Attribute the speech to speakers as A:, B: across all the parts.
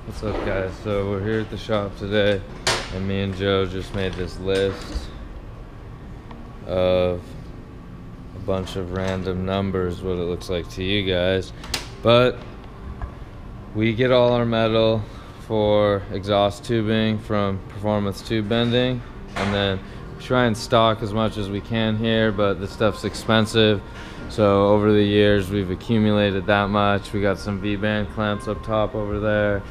A: What's up, guys? So we're here at the shop today, and me and Joe just made this list of a bunch of random numbers, what it looks like to you guys. But we get all our metal for exhaust tubing from Performance Tube Bending, and then try and stock as much as we can here, but this stuff's expensive. So over the years we've accumulated that much. We got some V-band clamps up top over there.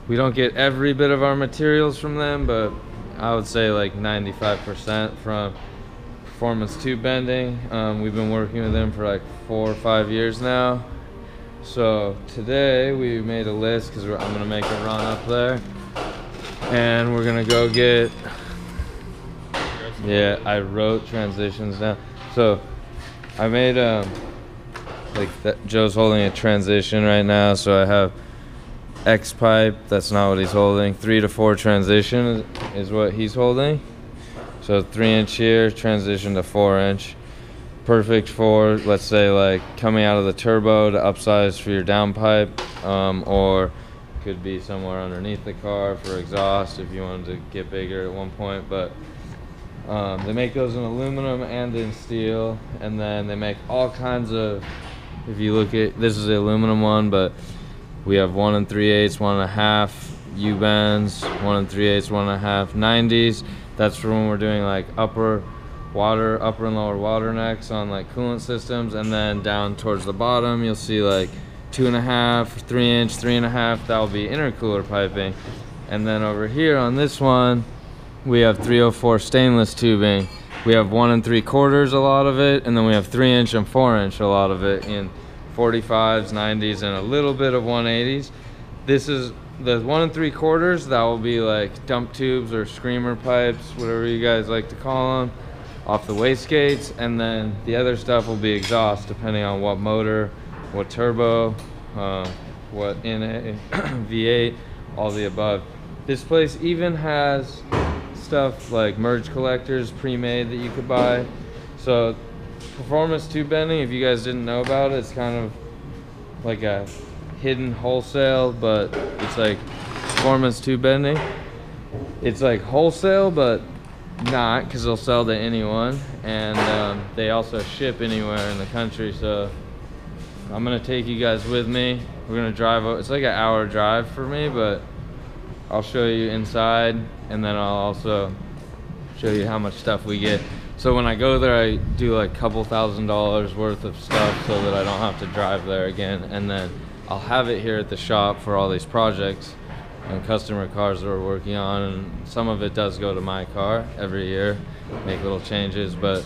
A: We don't get every bit of our materials from them, but I would say like 95% from Performance Tube Bending. We've been working with them for like 4 or 5 years now. So today we made a list because I'm gonna make a run up there, and we're gonna go get. Yeah, I wrote transitions down. So I made like that. Joe's holding a transition right now, so I have X pipe. That's not what he's holding. 3 to 4 transition is what he's holding. So 3-inch here, transition to 4-inch. Perfect for, let's say, like coming out of the turbo to upsize for your downpipe, or could be somewhere underneath the car for exhaust if you wanted to get bigger at one point. But they make those in aluminum and in steel, and then they make all kinds of, if you look at, this is the aluminum one, but we have 1 3/8, 1 1/2 U-bends, 1 3/8, 1 1/2 90s. That's for when we're doing like upper and lower water necks on like coolant systems, and then down towards the bottom you'll see like 2 1/2, 3-inch, 3 1/2. That will be intercooler piping. And then over here on this one we have 304 stainless tubing. We have 1 3/4, a lot of it, and then we have 3-inch and 4-inch, a lot of it in 45s, 90s, and a little bit of 180s. This is the 1 3/4. That will be like dump tubes or screamer pipes, whatever you guys like to call them, off the wastegates. And then the other stuff will be exhaust, depending on what motor, what turbo, what NA, V8, all the above. This place even has stuff like merge collectors pre-made that you could buy. So Performance Tube Bending, if you guys didn't know about it, it's kind of like a hidden wholesale, but it's like Performance Tube Bending. It's like wholesale, but not, because they'll sell to anyone, and they also ship anywhere in the country. So I'm gonna take you guys with me. We're gonna drive. It's like an hour drive for me, but I'll show you inside, and then I'll also show you how much stuff we get. So when I go there, I do like a couple $1,000s worth of stuff so that I don't have to drive there again. And then I'll have it here at the shop for all these projects and customer cars that we're working on. And some of it does go to my car every year, make little changes, but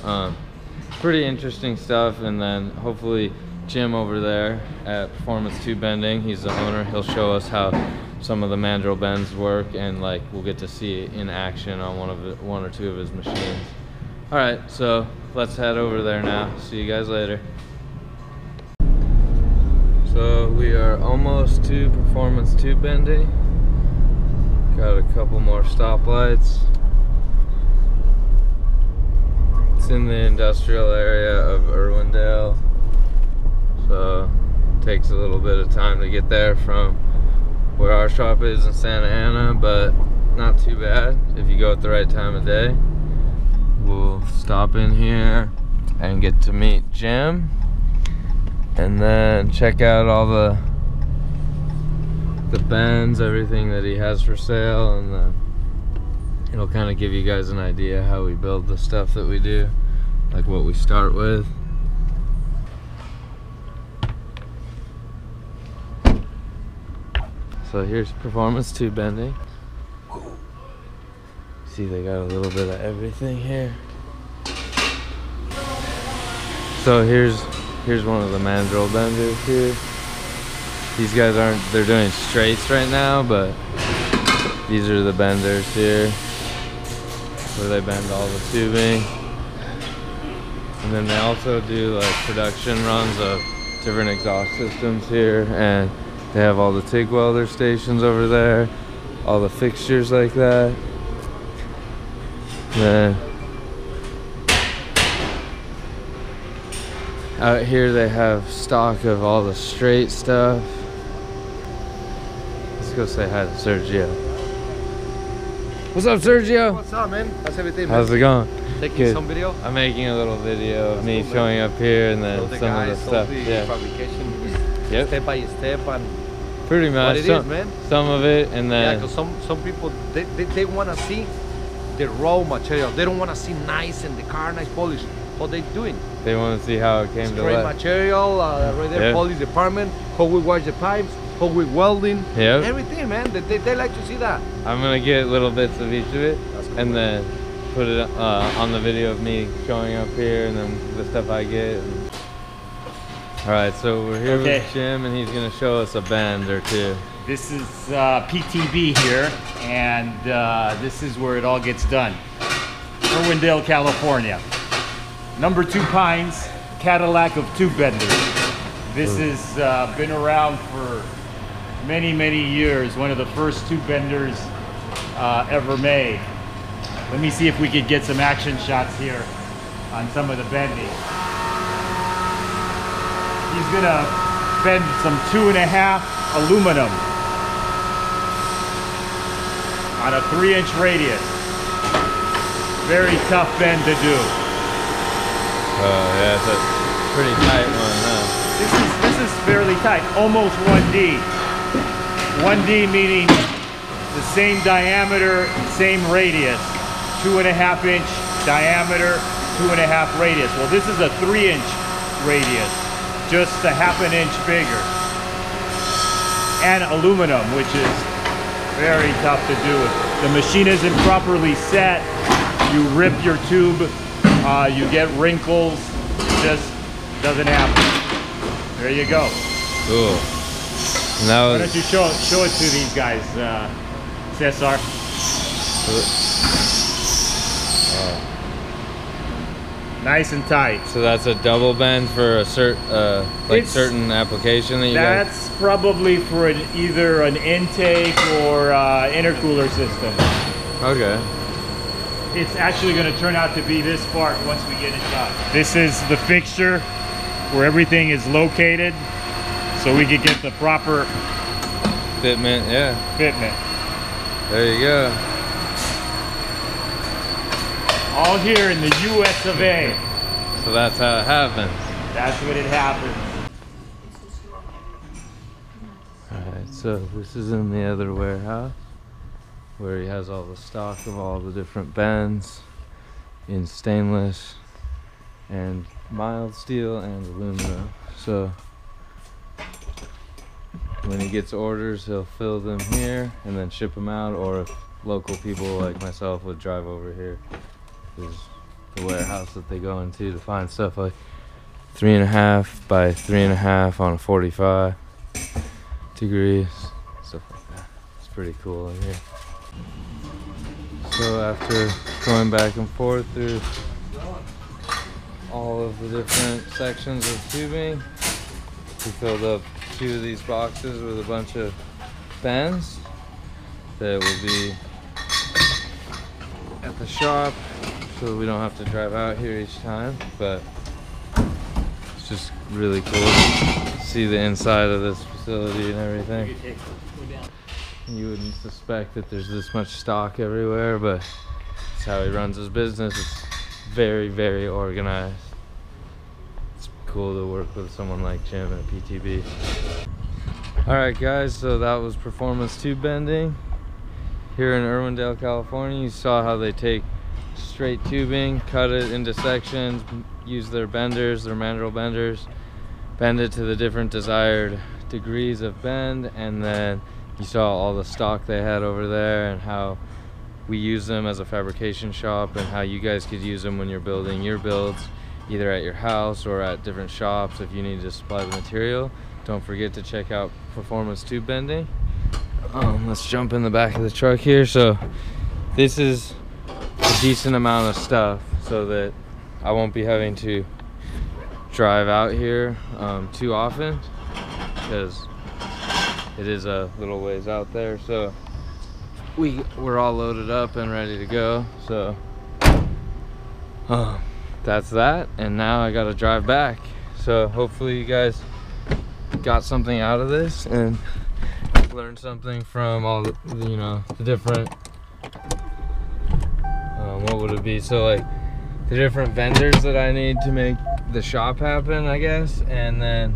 A: pretty interesting stuff. And then hopefully Jim over there at Performance Tube Bending, he's the owner, he'll show us how some of the mandrel bends work, and like we'll get to see it in action on one or two of his machines. All right, so let's head over there now. See you guys later. So we are almost to Performance Tube Bending. Got a couple more stoplights. It's in the industrial area of Irwindale, so it takes a little bit of time to get there from where our shop is in Santa Ana, but not too bad if you go at the right time of day. We'll stop in here and get to meet Jim, and then check out all the bends, everything that he has for sale, and then it'll kind of give you guys an idea how we build the stuff that we do, like what we start with. So here's Performance Tube Bending. See, they got a little bit of everything here. So here's one of the mandrel benders here. These guys they're doing straights right now, but these are the benders here where they bend all the tubing. And then they also do like production runs of different exhaust systems here, and they have all the TIG welder stations over there, all the fixtures like that. Then out here they have stock of all the straight stuff. Let's go say hi to Sergio. What's up, Sergio?
B: What's up, man? How's everything, man?
A: How's it going?
B: Taking
A: Good.
B: some video?
A: I'm making a little video of me
B: cool,
A: showing up here and then
B: Show the
A: some
B: guys,
A: of the stuff.
B: the
A: Yeah.
B: fabrication,
A: Yep.
B: step by step, and
A: Pretty much.
B: what it is, man.
A: Some of it, and
B: Yeah,
A: then
B: because some people they want to see the raw material. They don't want to see nice and the car nice polish. What they doing?
A: they want to see how it came to
B: Straight
A: life.
B: material, right there,
A: Yeah.
B: polish department, how we wash the pipes, how we welding,
A: Yep.
B: everything, man. They like to see that.
A: I'm gonna get little bits of each of it,
B: That's cool.
A: and then put it on the video of me showing up here, and then the stuff I get. All right, so we're here with Jim, and he's gonna show us a bend or two.
C: This is PTB here, and this is where it all gets done. Irwindale, California. Number 2 Pines, Cadillac of tube benders. This has been around for many, many years. One of the first tube benders ever made. Let me see if we could get some action shots here on some of the bending. He's gonna bend some 2.5 aluminum on a 3-inch radius. Very tough bend to do.
A: Oh yeah, it's a pretty tight one, huh?
C: This is fairly tight, almost 1D. 1D meaning the same diameter, same radius. 2.5 inch diameter, 2.5 radius. Well, this is a 3-inch radius, just a 1/2 inch bigger. And aluminum, which is very tough to do. If the machine isn't properly set, you rip your tube, you get wrinkles, it just doesn't happen. There you go.
A: Cool. And that
C: Why
A: was,
C: don't you show it to these guys, Cesar? Nice and tight.
A: so that's a double bend for a certain application that you got?
C: That's probably for either an intake or intercooler system.
A: Okay.
C: It's actually going to turn out to be this part once we get it done. This is the fixture where everything is located, so we can get the proper
A: Fitment, yeah.
C: fitment.
A: There you go.
C: All here in the US of A.
A: So that's how it happens.
C: That's what it happens.
A: Alright, so this is in the other warehouse where he has all the stock of all the different bends in stainless and mild steel and aluminum. So when he gets orders, he'll fill them here and then ship them out, or if local people like myself would drive over here, there's the warehouse that they go into to find stuff like 3.5 by 3.5 on a 45 degrees, stuff like that. It's pretty cool in here. So after going back and forth through all of the different sections of tubing, we filled up 2 of these boxes with a bunch of bends that will be at the shop, so we don't have to drive out here each time. But it's just really cool to see the inside of this facility and everything. You wouldn't suspect that there's this much stock everywhere, but it's how he runs his business. It's very, very organized. It's cool to work with someone like Jim at PTB. Alright guys, so that was performance tube bending here in Irwindale, California. You saw how they take straight tubing, cut it into sections, use their benders, their mandrel benders, bend it to the different desired degrees of bend, and then you saw all the stock they had over there and how we use them as a fabrication shop, and how you guys could use them when you're building your builds, either at your house or at different shops if you need to supply the material. Don't forget to check out performance tube bending. Let's jump in the back of the truck here. So this is a decent amount of stuff so that I won't be having to drive out here too often, because it is a little ways out there. So we're all loaded up and ready to go. So that's that, and now I gotta drive back. So hopefully you guys got something out of this, and learned something from all the, you know, the different, what would it be? So like the different vendors that I need to make the shop happen, I guess. And then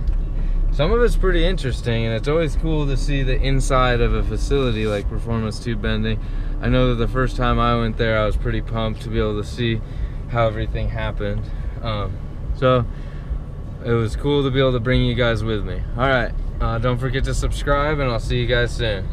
A: some of it's pretty interesting, and it's always cool to see the inside of a facility like Performance Tube Bending. I know that the first time I went there, I was pretty pumped to be able to see how everything happened. So it was cool to be able to bring you guys with me. All right, don't forget to subscribe, and I'll see you guys soon.